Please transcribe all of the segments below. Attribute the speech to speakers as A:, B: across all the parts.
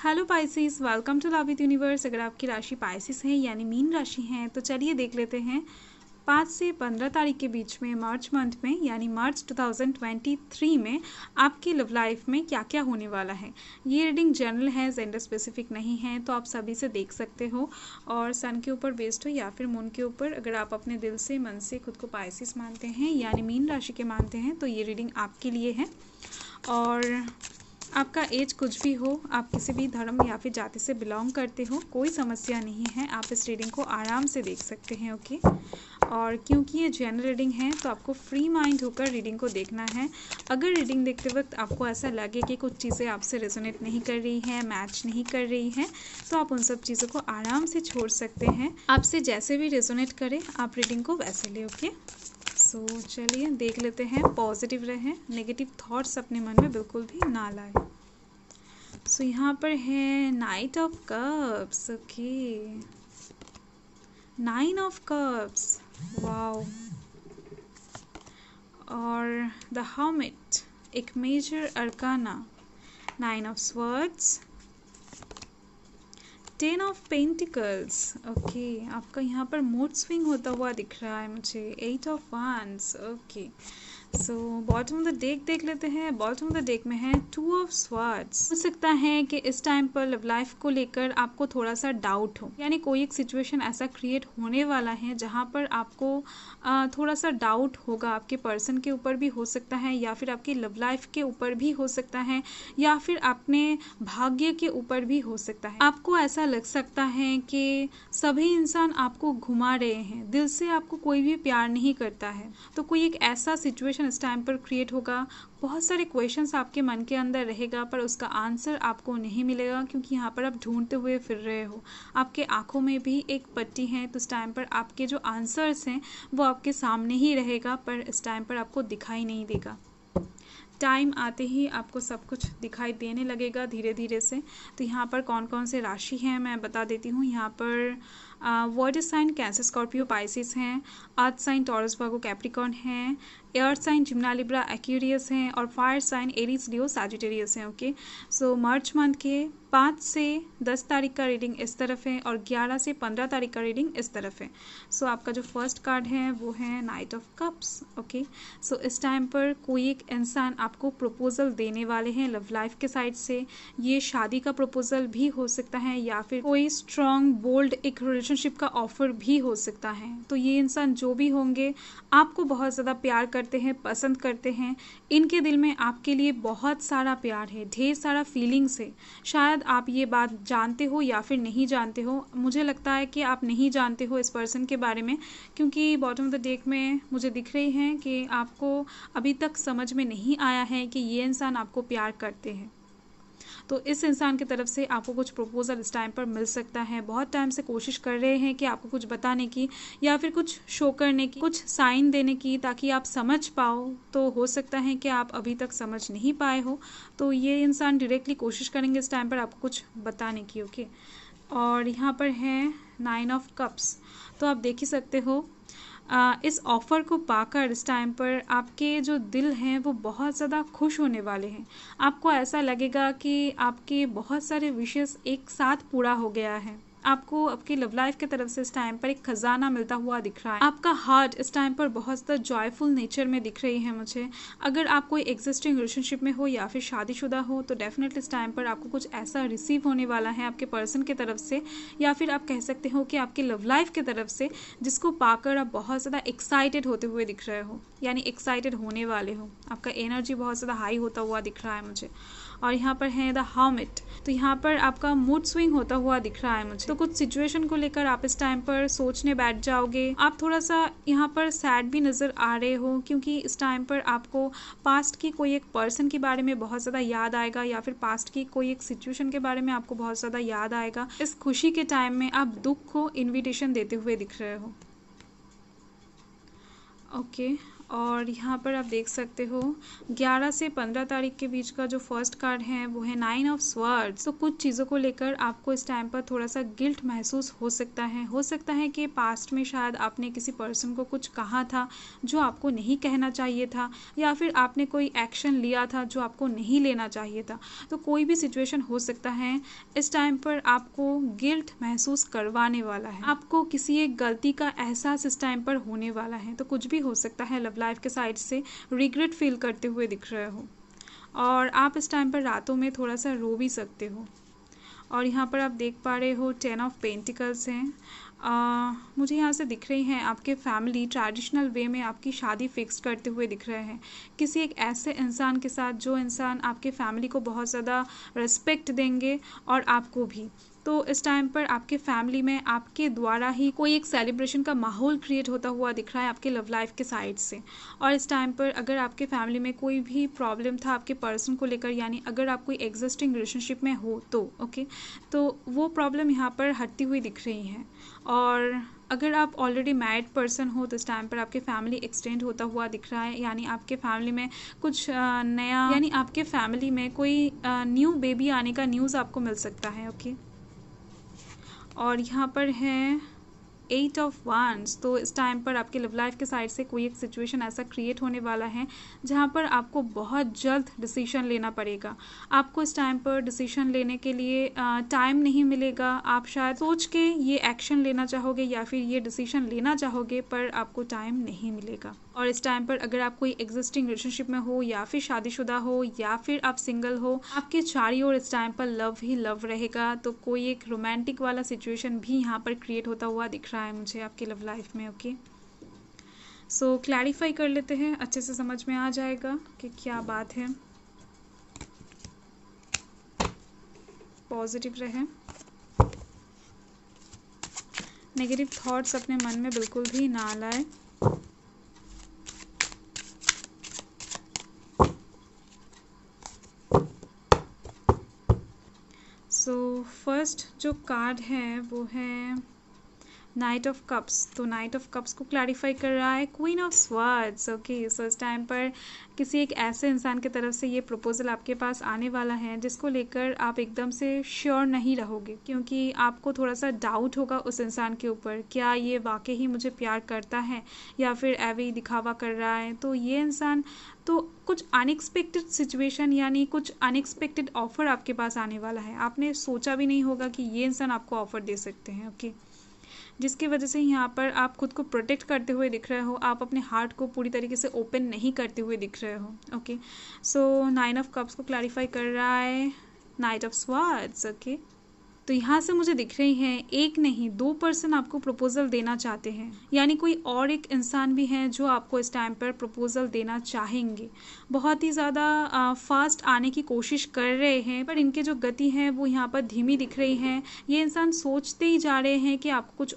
A: Hello Pisces, welcome to love with universe. अगर आपकी राशि पाइसेस है यानी मीन राशि है तो चलिए देख लेते हैं 5 से 15 तारीख के बीच में मार्च मंथ में यानी मार्च 2023 में आपकी लव लाइफ में क्या क्या होने वाला है। ये रीडिंग जनरल है, जेंडर स्पेसिफिक नहीं है, तो आप सभी से देख सकते हो और सन के ऊपर बेस्ड हो या फिर मून के ऊपर। अगर आप अपने दिल से मन से खुद को पाइसेस मानते हैं यानी मीन राशि के मानते हैं तो ये रीडिंग आपके लिए है। और आपका एज कुछ भी हो, आप किसी भी धर्म या फिर जाति से बिलोंग करते हो, कोई समस्या नहीं है, आप इस रीडिंग को आराम से देख सकते हैं। ओके। और क्योंकि ये जनरल रीडिंग है तो आपको फ्री माइंड होकर रीडिंग को देखना है। अगर रीडिंग देखते वक्त आपको ऐसा लगे कि कुछ चीज़ें आपसे रेजोनेट नहीं कर रही हैं, मैच नहीं कर रही हैं, तो आप उन सब चीज़ों को आराम से छोड़ सकते हैं। आपसे जैसे भी रेजोनेट करे आप रीडिंग को वैसे ले। ओके। सो चलिए देख लेते हैं। पॉजिटिव रहें, नेगेटिव थॉट्स अपने मन में बिल्कुल भी ना लाए। सो यहाँ पर है knight of cups. Okay, 9 of cups, wow. और द हर्मिट, एक major arcana, 9 of swords, 10 of pentacles. Okay, आपका यहाँ पर मूड स्विंग होता हुआ दिख रहा है मुझे। 8 of wands. Okay, so bottom of the deck देख लेते हैं। बॉटम ऑफ द डेक में है 2 ऑफ स्वॉर्ड्स। हो सकता है कि इस टाइम पर लव लाइफ को लेकर आपको थोड़ा सा डाउट हो, यानी कोई एक सिचुएशन ऐसा क्रिएट होने वाला है जहाँ पर आपको थोड़ा सा डाउट होगा। आपके पर्सन के ऊपर भी हो सकता है या फिर आपकी लव लाइफ के ऊपर भी हो सकता है या फिर अपने भाग्य के ऊपर भी हो सकता है। आपको ऐसा लग सकता है कि सभी इंसान आपको घुमा रहे हैं, दिल से आपको कोई भी प्यार नहीं करता है। तो कोई एक ऐसा सिचुएशन इस टाइम पर क्रिएट होगा। बहुत सारे क्वेश्चंस आपके मन के अंदर रहेगा पर उसका आंसर आपको नहीं मिलेगा, क्योंकि यहाँ पर आप ढूंढते हुए फिर रहे हो। आपके आंखों में भी एक पट्टी है, तो इस टाइम पर आपके जो आंसर्स हैं वो आपके सामने ही रहेगा पर इस टाइम पर आपको दिखाई नहीं देगा। टाइम आते ही आपको सब कुछ दिखाई देने लगेगा धीरे धीरे से। तो यहाँ पर कौन कौन से राशि हैं मैं बता देती हूँ। यहाँ पर water sign Cancer Scorpio Pisces हैं, earth sign Taurus Virgo Capricorn हैं, air sign Gemini Libra Aquarius हैं और fire sign Aries Leo Sagittarius हैं। ओके, सो मार्च मंथ के 5 से 10 तारीख का रीडिंग इस तरफ है और 11 से 15 तारीख का रीडिंग इस तरफ है। सो आपका जो फर्स्ट कार्ड है वो है नाइट ऑफ कप्स। ओके, सो इस टाइम पर कोई एक इंसान आपको प्रपोजल देने वाले हैं लव लाइफ के साइड से। ये शादी का प्रपोजल भी हो सकता है या फिर कोई स्ट्रॉन्ग बोल्ड एक रिलेशनशिप का ऑफर भी हो सकता है। तो ये इंसान जो भी होंगे आपको बहुत ज़्यादा प्यार करते हैं, पसंद करते हैं। इनके दिल में आपके लिए बहुत सारा प्यार है, ढेर सारा फीलिंग्स है। शायद आप ये बात जानते हो या फिर नहीं जानते हो। मुझे लगता है कि आप नहीं जानते हो इस पर्सन के बारे में, क्योंकि बॉटम ऑफ द डेक में मुझे दिख रही हैं कि आपको अभी तक समझ में नहीं आया है कि ये इंसान आपको प्यार करते हैं। तो इस इंसान की तरफ से आपको कुछ प्रपोजल इस टाइम पर मिल सकता है। बहुत टाइम से कोशिश कर रहे हैं कि आपको कुछ बताने की या फिर कुछ शो करने की, कुछ साइन देने की, ताकि आप समझ पाओ। तो हो सकता है कि आप अभी तक समझ नहीं पाए हो, तो ये इंसान डायरेक्टली कोशिश करेंगे इस टाइम पर आपको कुछ बताने की। ओके, और यहाँ पर है 9 ऑफ कप्स। तो आप देख ही सकते हो इस ऑफ़र को पाकर इस टाइम पर आपके जो दिल हैं वो बहुत ज़्यादा खुश होने वाले हैं। आपको ऐसा लगेगा कि आपके बहुत सारे विशेस एक साथ पूरा हो गया है। आपको आपकी लव लाइफ की तरफ से इस टाइम पर एक खजाना मिलता हुआ दिख रहा है। आपका हार्ट इस टाइम पर बहुत ज़्यादा जॉयफुल नेचर में दिख रही है मुझे। अगर आप कोई एग्जिस्टिंग रिलेशनशिप में हो या फिर शादीशुदा हो तो डेफिनेटली इस टाइम पर आपको कुछ ऐसा रिसीव होने वाला है आपके पर्सन की तरफ से, या फिर आप कह सकते हो कि आपकी लव लाइफ की तरफ से, जिसको पाकर आप बहुत ज़्यादा एक्साइटेड होते हुए दिख रहे हो, यानी एक्साइटेड होने वाले हो। आपका एनर्जी बहुत ज़्यादा हाई होता हुआ दिख रहा है मुझे। और यहाँ पर है द हर्मिट। तो यहाँ पर आपका मूड स्विंग होता हुआ दिख रहा है मुझे। तो कुछ सिचुएशन को लेकर आप इस टाइम पर सोचने बैठ जाओगे। आप थोड़ा सा यहाँ पर सैड भी नज़र आ रहे हो, क्योंकि इस टाइम पर आपको पास्ट की कोई एक पर्सन के बारे में बहुत ज़्यादा याद आएगा या फिर पास्ट की कोई एक सिचुएशन के बारे में आपको बहुत ज़्यादा याद आएगा। इस खुशी के टाइम में आप दुख को इन्विटेशन देते हुए दिख रहे हो। ओके, और यहाँ पर आप देख सकते हो 11 से 15 तारीख के बीच का जो फर्स्ट कार्ड है वो है 9 ऑफ स्वर्ड्स। तो कुछ चीज़ों को लेकर आपको इस टाइम पर थोड़ा सा गिल्ट महसूस हो सकता है कि पास्ट में शायद आपने किसी पर्सन को कुछ कहा था जो आपको नहीं कहना चाहिए था, या फिर आपने कोई एक्शन लिया था जो आपको नहीं लेना चाहिए था। तो कोई भी सिचुएशन हो सकता है इस टाइम पर आपको गिल्ट महसूस करवाने वाला है, आपको किसी एक गलती का एहसास इस टाइम पर होने वाला है। तो कुछ भी हो सकता है, लव लाइफ के साइड से रिग्रेट फील करते हुए दिख रहे हो, और आप इस टाइम पर रातों में थोड़ा सा रो भी सकते हो। और यहाँ पर आप देख पा रहे हो 10 ऑफ पेंटिकल्स हैं। मुझे यहाँ से दिख रही हैं आपके फैमिली ट्रेडिशनल वे में आपकी शादी फिक्स करते हुए दिख रहे हैं किसी एक ऐसे इंसान के साथ जो इंसान आपके फैमिली को बहुत ज़्यादा रिस्पेक्ट देंगे और आपको भी। तो इस टाइम पर आपके फैमिली में आपके द्वारा ही कोई एक सेलिब्रेशन का माहौल क्रिएट होता हुआ दिख रहा है आपके लव लाइफ के साइड से। और इस टाइम पर अगर आपके फैमिली में कोई भी प्रॉब्लम था आपके पर्सन को लेकर, यानी अगर आप कोई एग्जिस्टिंग रिलेशनशिप में हो तो ओके, तो वो प्रॉब्लम यहाँ पर हटती हुई दिख रही है। और अगर आप ऑलरेडी मैरिड पर्सन हो तो इस टाइम पर आपके फैमिली एक्सटेंड होता हुआ दिख रहा है, यानी आपके फैमिली में कुछ नया, यानी आपके फैमिली में कोई न्यू बेबी आने का न्यूज़ आपको मिल सकता है ओके। और यहाँ पर है 8 ऑफ wands। तो इस टाइम पर आपके लव लाइफ के साइड से कोई एक सिचुएशन ऐसा क्रिएट होने वाला है जहाँ पर आपको बहुत जल्द डिसीजन लेना पड़ेगा। आपको इस टाइम पर डिसीजन लेने के लिए टाइम नहीं मिलेगा। आप शायद सोच के ये एक्शन लेना चाहोगे या फिर ये डिसीजन लेना चाहोगे, पर आपको टाइम नहीं मिलेगा। और इस टाइम पर अगर आप कोई एग्जिस्टिंग रिलेशनशिप में हो या फिर शादीशुदा हो या फिर आप सिंगल हो, आपके चारों ओर इस टाइम पर लव ही लव रहेगा। तो कोई एक रोमांटिक वाला सिचुएशन भी यहाँ पर क्रिएट होता हुआ दिख रहा है मुझे आपकी लव लाइफ में ओके। सो क्लैरिफाई कर लेते हैं, अच्छे से समझ में आ जाएगा कि क्या बात है। पॉजिटिव रहे, नेगेटिव थॉट्स अपने मन में बिल्कुल भी ना लाए। सो फर्स्ट जो कार्ड है वो है नाइट ऑफ कप्स। तो नाइट ऑफ कप्स को क्लैरिफाई कर रहा है क्वीन ऑफ स्वर्ड्स ओके। सो इस टाइम पर किसी एक ऐसे इंसान की तरफ से ये प्रपोजल आपके पास आने वाला है जिसको लेकर आप एकदम से श्योर नहीं रहोगे, क्योंकि आपको थोड़ा सा डाउट होगा उस इंसान के ऊपर, क्या ये वाकई ही मुझे प्यार करता है या फिर ऐवे ही दिखावा कर रहा है। तो ये इंसान, तो कुछ अनएक्सपेक्टेड सिचुएशन यानी कुछ अनएक्सपेक्टेड ऑफर आपके पास आने वाला है। आपने सोचा भी नहीं होगा कि ये इंसान आपको ऑफर दे सकते हैं ओके, जिसकी वजह से यहाँ पर आप खुद को प्रोटेक्ट करते हुए दिख रहे हो। आप अपने हार्ट को पूरी तरीके से ओपन नहीं करते हुए दिख रहे हो ओके। सो 9 ऑफ कप्स को क्लैरिफाई कर रहा है नाइट ऑफ स्वर्ड्स ओके। तो यहाँ से मुझे दिख रही हैं एक नहीं 2 पर्सन आपको प्रपोजल देना चाहते हैं, यानी कोई और एक इंसान भी है जो आपको इस टाइम पर प्रपोजल देना चाहेंगे। बहुत ही ज़्यादा फास्ट आने की कोशिश कर रहे हैं, पर इनके जो गति है वो यहाँ पर धीमी दिख रही हैं। ये इंसान सोचते ही जा रहे हैं कि आपको कुछ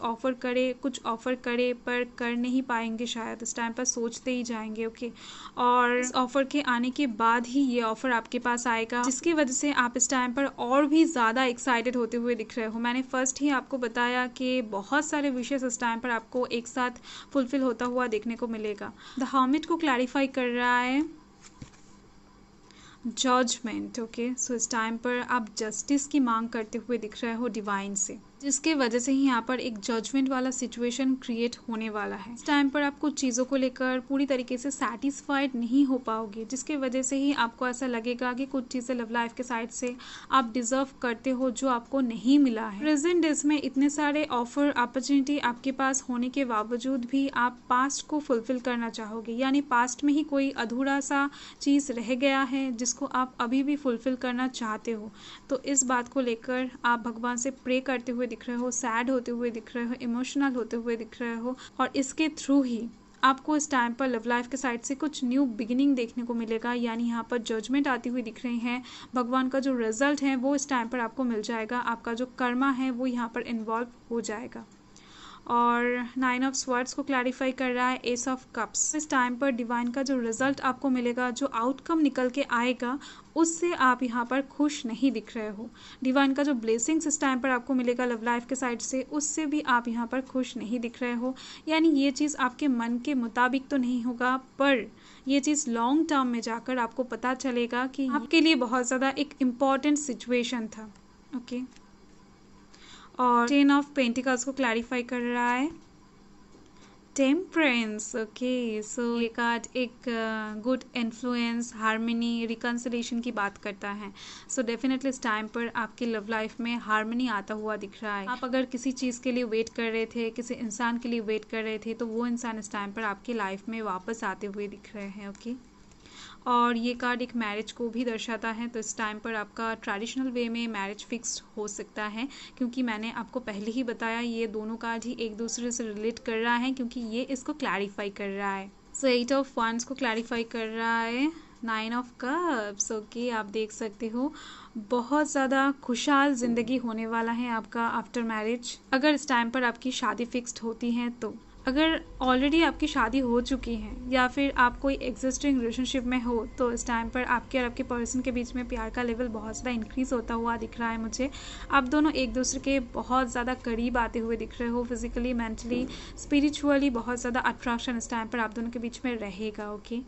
A: ऑफ़र करे पर कर नहीं पाएंगे शायद। इस टाइम पर सोचते ही जाएंगे ओके। और इस ऑफ़र के आने के बाद ही ये ऑफ़र आपके पास आएगा, जिसकी वजह से आप इस टाइम पर और भी ज़्यादा एक्साइटेड होते हुए दिख रहे हो। मैंने फर्स्ट ही आपको बताया कि बहुत सारे विशेष इस टाइम पर आपको एक साथ फुलफिल होता हुआ देखने को मिलेगा। द हर्मिट को क्लैरिफाई कर रहा है जजमेंट ओके। सो इस टाइम पर आप जस्टिस की मांग करते हुए दिख रहे हो डिवाइन से, जिसके वजह से ही यहाँ पर एक जजमेंट वाला सिचुएशन क्रिएट होने वाला है। इस टाइम पर आप कुछ चीज़ों को लेकर पूरी तरीके से सेटिस्फाइड नहीं हो पाओगे, जिसके वजह से ही आपको ऐसा लगेगा कि कुछ चीज़ें लव लाइफ के साइड से आप डिजर्व करते हो जो आपको नहीं मिला है। प्रेजेंट डेज में इतने सारे ऑफर अपॉर्चुनिटी आपके पास होने के बावजूद भी आप पास्ट को फुलफिल करना चाहोगे, यानी पास्ट में ही कोई अधूरा सा चीज़ रह गया है जिसको आप अभी भी फुलफिल करना चाहते हो। तो इस बात को लेकर आप भगवान से प्रे करते हुए दिख रहे हो, सैड होते हुए दिख रहे हो, इमोशनल होते हुए दिख रहे हो, और इसके थ्रू ही आपको इस टाइम पर लव लाइफ के साइड से कुछ न्यू बिगिनिंग देखने को मिलेगा, यानी यहाँ पर जजमेंट आती हुई दिख रही हैं। भगवान का जो रिजल्ट है वो इस टाइम पर आपको मिल जाएगा, आपका जो कर्मा है वो यहाँ पर इन्वॉल्व हो जाएगा। और 9 ऑफ स्वर्ड्स को क्लैरिफाई कर रहा है एस ऑफ कप्स। इस टाइम पर डिवाइन का जो रिजल्ट आपको मिलेगा, जो आउटकम निकल के आएगा, उससे आप यहाँ पर खुश नहीं दिख रहे हो। डिवाइन का जो ब्लेसिंग्स इस टाइम पर आपको मिलेगा लव लाइफ के साइड से, उससे भी आप यहाँ पर खुश नहीं दिख रहे हो। यानी ये चीज़ आपके मन के मुताबिक तो नहीं होगा, पर ये चीज़ लॉन्ग टर्म में जाकर आपको पता चलेगा कि आपके लिए बहुत ज़्यादा एक इम्पॉर्टेंट सिचुएशन था। ओके, और 10 ऑफ पेंटिकल्स को क्लैरिफाई कर रहा है टेम्परेंस। ओके, सो ये कार्ड एक गुड इन्फ्लुएंस, हार्मनी, रिकन्सिलेशन की बात करता है। सो डेफिनेटली इस टाइम पर आपकी लव लाइफ में हार्मनी आता हुआ दिख रहा है। आप अगर किसी चीज़ के लिए वेट कर रहे थे, किसी इंसान के लिए वेट कर रहे थे, तो वो इंसान इस टाइम पर आपकी लाइफ में वापस आते हुए दिख रहे हैं। ओके, और ये कार्ड एक मैरिज को भी दर्शाता है। तो इस टाइम पर आपका ट्रेडिशनल वे में मैरिज फिक्स हो सकता है, क्योंकि मैंने आपको पहले ही बताया ये दोनों कार्ड ही एक दूसरे से रिलेट कर रहा है, क्योंकि ये इसको क्लैरिफाई कर रहा है। सो 8 ऑफ wands को क्लैरिफाई कर रहा है 9 ऑफ कप्स। ओके, आप देख सकते हो बहुत ज़्यादा खुशहाल ज़िंदगी होने वाला है आपका आफ्टर मैरिज, अगर इस टाइम पर आपकी शादी फिक्स्ड होती है तो। अगर ऑलरेडी आपकी शादी हो चुकी है या फिर आप कोई एग्जिस्टिंग रिलेशनशिप में हो, तो इस टाइम पर आपके और आपके पर्सन के बीच में प्यार का लेवल बहुत ज़्यादा इंक्रीज़ होता हुआ दिख रहा है मुझे। आप दोनों एक दूसरे के बहुत ज़्यादा करीब आते हुए दिख रहे हो, फिजिकली, मेंटली, स्पिरिचुअली बहुत ज़्यादा अट्रैक्शन इस टाइम पर आप दोनों के बीच में रहेगा। ओके,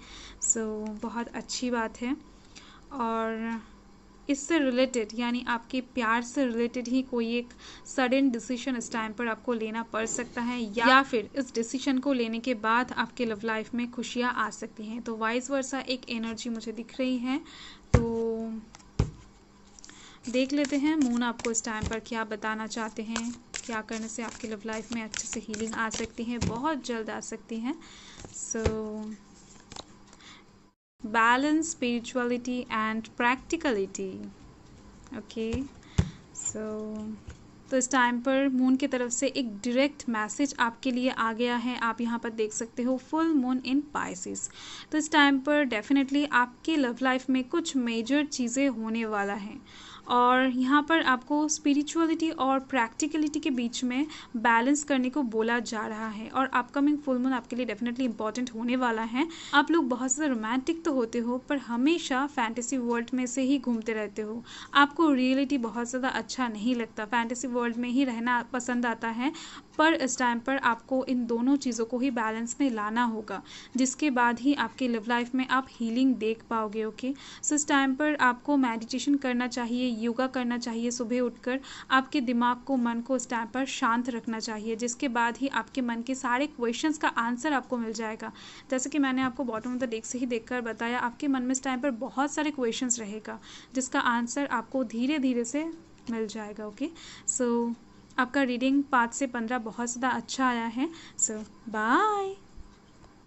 A: सो बहुत अच्छी बात है। और इससे रिलेटेड, यानी आपके प्यार से रिलेटेड ही कोई एक सडन डिसीजन इस टाइम पर आपको लेना पड़ सकता है, या फिर इस डिसीजन को लेने के बाद आपके लव लाइफ में खुशियाँ आ सकती हैं। तो वाइस वर्सा एक एनर्जी मुझे दिख रही है। तो देख लेते हैं मून आपको इस टाइम पर क्या बताना चाहते हैं, क्या करने से आपकी लव लाइफ में अच्छे से हीलिंग आ सकती है, बहुत जल्द आ सकती है। सो balance, spirituality and practicality. Okay, so तो इस टाइम पर मून की तरफ से एक डायरेक्ट मैसेज आपके लिए आ गया है। आप यहाँ पर देख सकते हो फुल मून इन पाइसेस। तो इस टाइम पर डेफिनेटली आपके लव लाइफ में कुछ मेजर चीज़ें होने वाला है, और यहाँ पर आपको स्पिरिचुअलिटी और प्रैक्टिकलिटी के बीच में बैलेंस करने को बोला जा रहा है। और अपकमिंग फुल मून आपके लिए डेफिनेटली इंपॉर्टेंट होने वाला है। आप लोग बहुत ज़्यादा रोमांटिक तो होते हो, पर हमेशा फैंटेसी वर्ल्ड में से ही घूमते रहते हो। आपको रियलिटी बहुत ज़्यादा अच्छा नहीं लगता, फैंटेसी वर्ल्ड में ही रहना पसंद आता है। पर इस टाइम पर आपको इन दोनों चीज़ों को ही बैलेंस में लाना होगा, जिसके बाद ही आपके लव लाइफ में आप हीलिंग देख पाओगे। ओके, सो इस टाइम पर आपको मेडिटेशन करना चाहिए, योगा करना चाहिए सुबह उठकर। आपके दिमाग को, मन को इस टाइम पर शांत रखना चाहिए, जिसके बाद ही आपके मन के सारे क्वेश्चंस का आंसर आपको मिल जाएगा। जैसे कि मैंने आपको बॉटम ऑफ द डेक से ही देखकर बताया, आपके मन में इस टाइम पर बहुत सारे क्वेश्चंस रहेगा, जिसका आंसर आपको धीरे धीरे से मिल जाएगा। ओके, सो आपका रीडिंग 5 से 15 बहुत ज़्यादा अच्छा आया है। सो बाय।